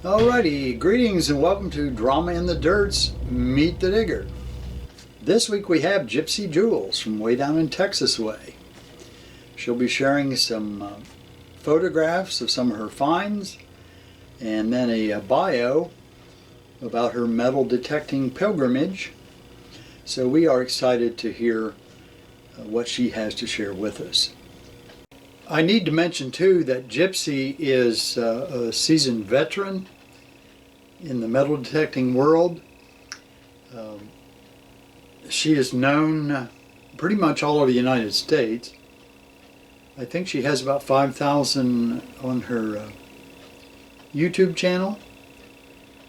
Alrighty, greetings and welcome to Drama in the Dirt's Meet the Digger. This week we have Gypsy Jules from way down in Texas way. She'll be sharing some photographs of some of her finds and then a bio about her metal detecting pilgrimage. So we are excited to hear what she has to share with us. I need to mention too that Gypsy is a seasoned veteran in the metal detecting world. She is known pretty much all over the United States. I think she has about 5,000 on her YouTube channel.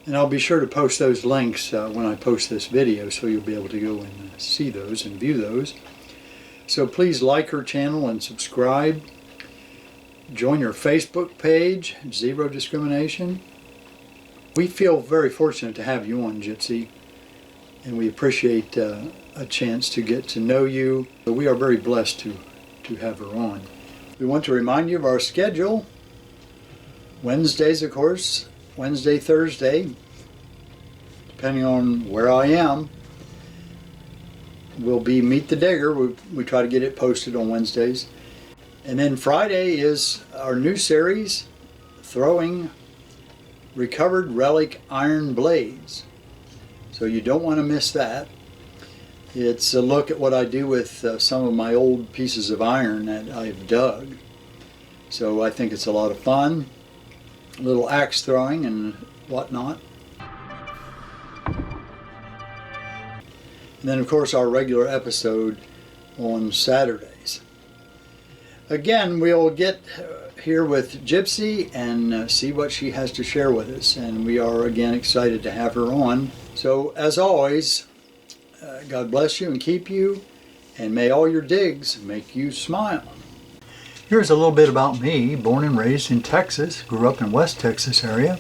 And I'll be sure to post those links when I post this video, so you'll be able to go and see those and view those. So please like her channel and subscribe. Join her Facebook page, Zero Discrimination. We feel very fortunate to have you on, Gypsy, and we appreciate a chance to get to know you. We are very blessed to have her on. We want to remind you of our schedule. Wednesdays, of course, Wednesday, Thursday, depending on where I am, will be Meet the Digger. We try to get it posted on Wednesdays. And then Friday is our new series, Throwing Recovered Relic Iron Blades. So you don't want to miss that. It's a look at what I do with some of my old pieces of iron that I've dug. So I think it's a lot of fun. A little axe throwing and whatnot. And then of course our regular episode on Saturdays. Again, we'll get here with Gypsy and see what she has to share with us, and we are again excited to have her on. So as always, God bless you and keep you, and may all your digs make you smile. Here's a little bit about me. Born and raised in Texas, grew up in West Texas area.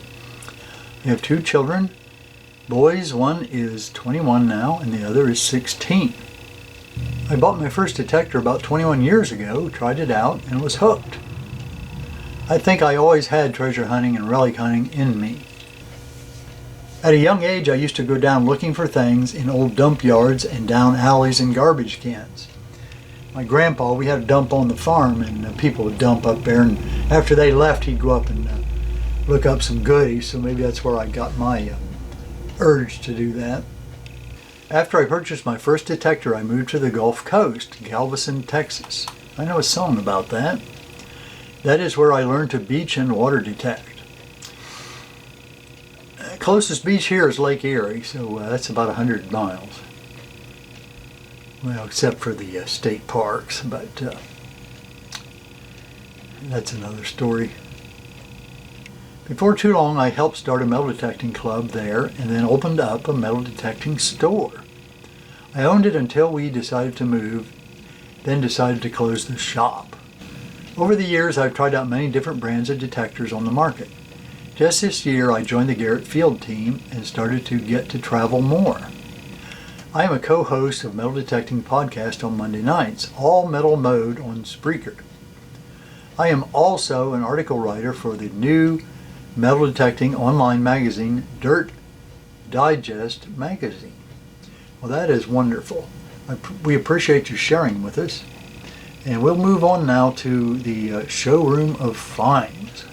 We have two children, boys. One is 21 now and the other is 16. I bought my first detector about 21 years ago, tried it out, and was hooked. I think I always had treasure hunting and relic hunting in me. At a young age, I used to go down looking for things in old dump yards and down alleys and garbage cans. My grandpa, we had a dump on the farm, and people would dump up there, and after they left, he'd go up and look up some goodies, so maybe that's where I got my urge to do that. After I purchased my first detector, I moved to the Gulf Coast, Galveston, Texas. I know a song about that. That is where I learned to beach and water detect. Closest beach here is Lake Erie, so that's about 100 miles. Well, except for the state parks, but that's another story. Before too long, I helped start a metal detecting club there and then opened up a metal detecting store. I owned it until we decided to move, then decided to close the shop. Over the years, I've tried out many different brands of detectors on the market. Just this year, I joined the Garrett Field team and started to get to travel more. I am a co-host of Metal Detecting Podcast on Monday nights, all metal mode on Spreaker. I am also an article writer for the new metal detecting online magazine, Dirt Digest Magazine. Well, that is wonderful. We appreciate you sharing with us. And we'll move on now to the showroom of finds.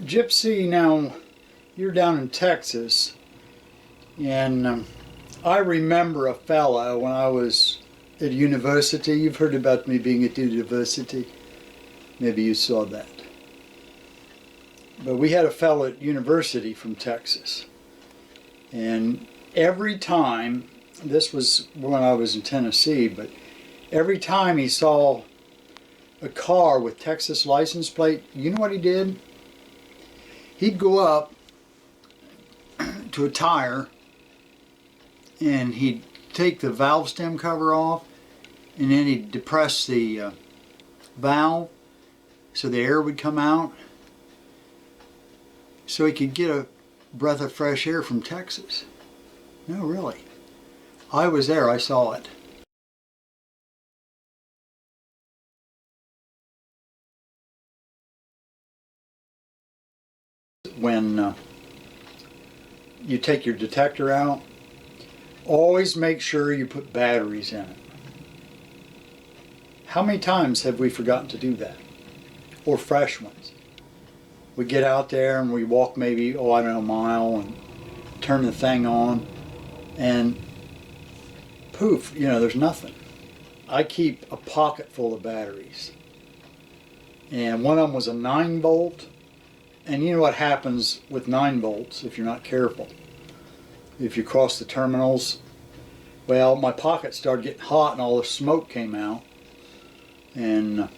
Gypsy, now you're down in Texas, and I remember a fella when I was at university. You've heard about me being at university. Maybe you saw that. But we had a fellow at university from Texas, and every time, this was when I was in Tennessee, but every time he saw a car with Texas license plate, you know what he did? He'd go up to a tire and he'd take the valve stem cover off, and then he'd depress the valve so the air would come out, so he could get a breath of fresh air from Texas. No, really. I was there, I saw it. When you take your detector out, always make sure you put batteries in it. How many times have we forgotten to do that? Or fresh ones. We get out there and we walk maybe, oh, I don't know, a mile and turn the thing on and poof, you know, there's nothing. I keep a pocket full of batteries. And one of them was a 9-volt. And you know what happens with 9 volts if you're not careful? If you cross the terminals, well, my pocket started getting hot and all the smoke came out. And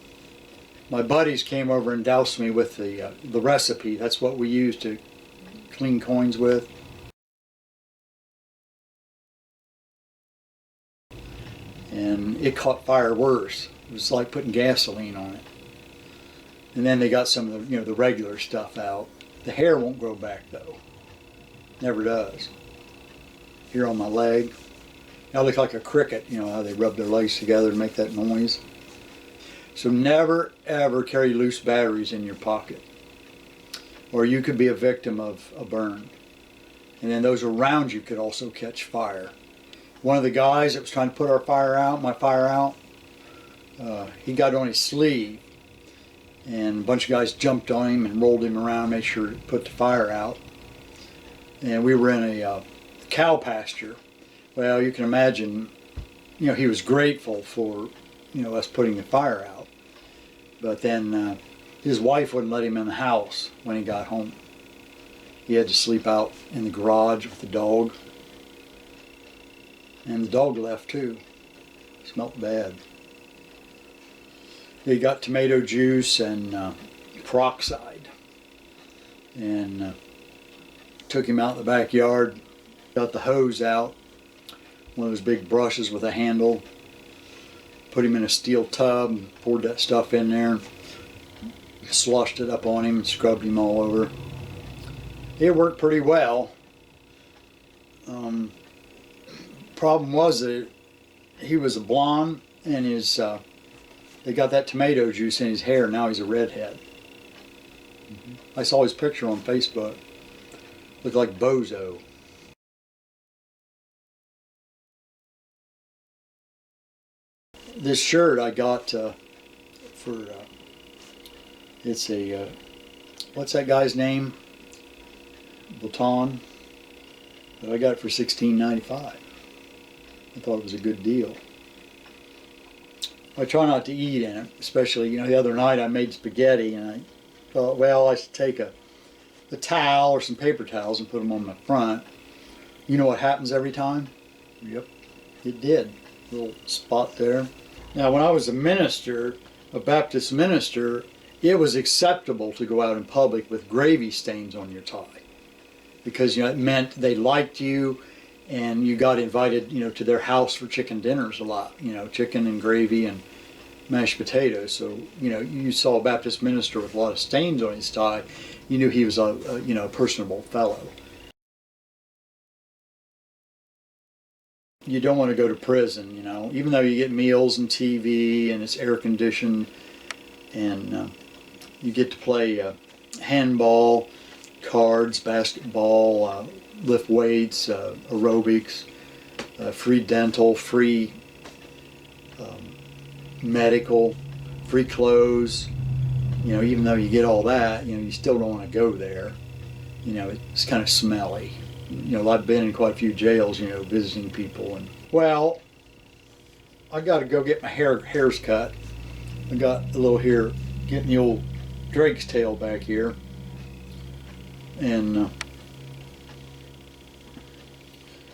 my buddies came over and doused me with the recipe. That's what we use to clean coins with. And it caught fire worse. It was like putting gasoline on it. And then they got some of the, the regular stuff out. The hair won't grow back though. Never does. Here on my leg, I look like a cricket. You know how they rub their legs together to make that noise. So never ever carry loose batteries in your pocket, or you could be a victim of a burn. And then those around you could also catch fire. One of the guys that was trying to put my fire out, he got on his sleeve, and a bunch of guys jumped on him and rolled him around, made sure to put the fire out. And we were in a cow pasture. Well, you can imagine, he was grateful for, us putting the fire out. But then his wife wouldn't let him in the house when he got home. He had to sleep out in the garage with the dog. And the dog left too. Smelled bad. He got tomato juice and peroxide. And took him out in the backyard, got the hose out, one of those big brushes with a handle, put him in a steel tub, poured that stuff in there, sloshed it up on him and scrubbed him all over. It worked pretty well. Problem was that he was a blonde and they got that tomato juice in his hair. Now he's a redhead. I saw his picture on Facebook. Looked like Bozo. This shirt I got for, it's a, what's that guy's name? Bhutan. But I got it for $16.95. I thought it was a good deal. I try not to eat in it, especially, the other night I made spaghetti and I thought, well, I should take a towel or some paper towels and put them on my front. You know what happens every time? Yep, it did. Little spot there. Now, when I was a minister, a Baptist minister, it was acceptable to go out in public with gravy stains on your tie, because it meant they liked you and you got invited, to their house for chicken dinners a lot. Chicken and gravy and mashed potatoes. So, you saw a Baptist minister with a lot of stains on his tie, you knew he was a personable fellow. You don't want to go to prison, even though you get meals and TV and it's air conditioned and you get to play handball, cards, basketball, lift weights, aerobics, free dental, free medical, free clothes. Even though you get all that, you still don't want to go there. It's kind of smelly. I've been in quite a few jails, visiting people. And well, I got to go get my hairs cut. I got a little here, getting the old Drake's tail back here. And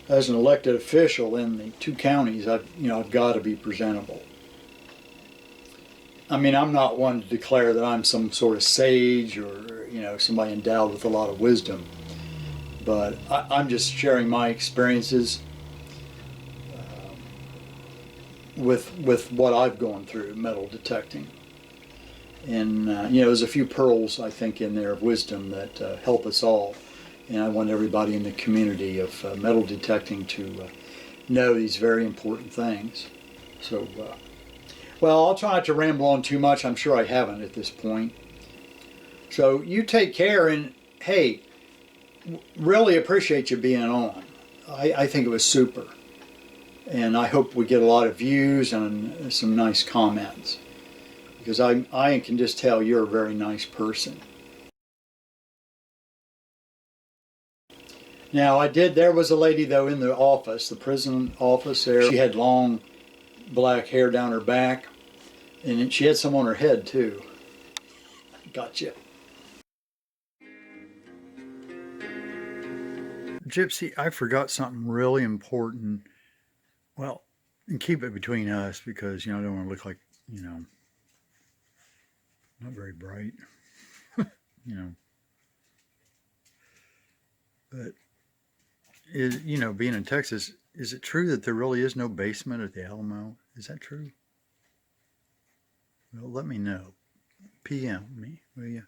as an elected official in the 2 counties, I've got to be presentable. I mean, I'm not one to declare that I'm some sort of sage or, somebody endowed with a lot of wisdom. But I'm just sharing my experiences with what I've gone through metal detecting. And, there's a few pearls, I think, in there of wisdom that help us all. And I want everybody in the community of metal detecting to know these very important things. So, well, I'll try not to ramble on too much. I'm sure I haven't at this point. So you take care, and hey, really appreciate you being on. I think it was super. And I hope we get a lot of views and some nice comments. Because I can just tell you're a very nice person. Now there was a lady though in the office, the prison office there. She had long black hair down her back, and she had some on her head too. Gotcha. Gypsy, I forgot something really important. Well, and keep it between us because, I don't want to look like, not very bright, But, being in Texas, is it true that there really is no basement at the Alamo? Is that true? Well, let me know. PM me, will you?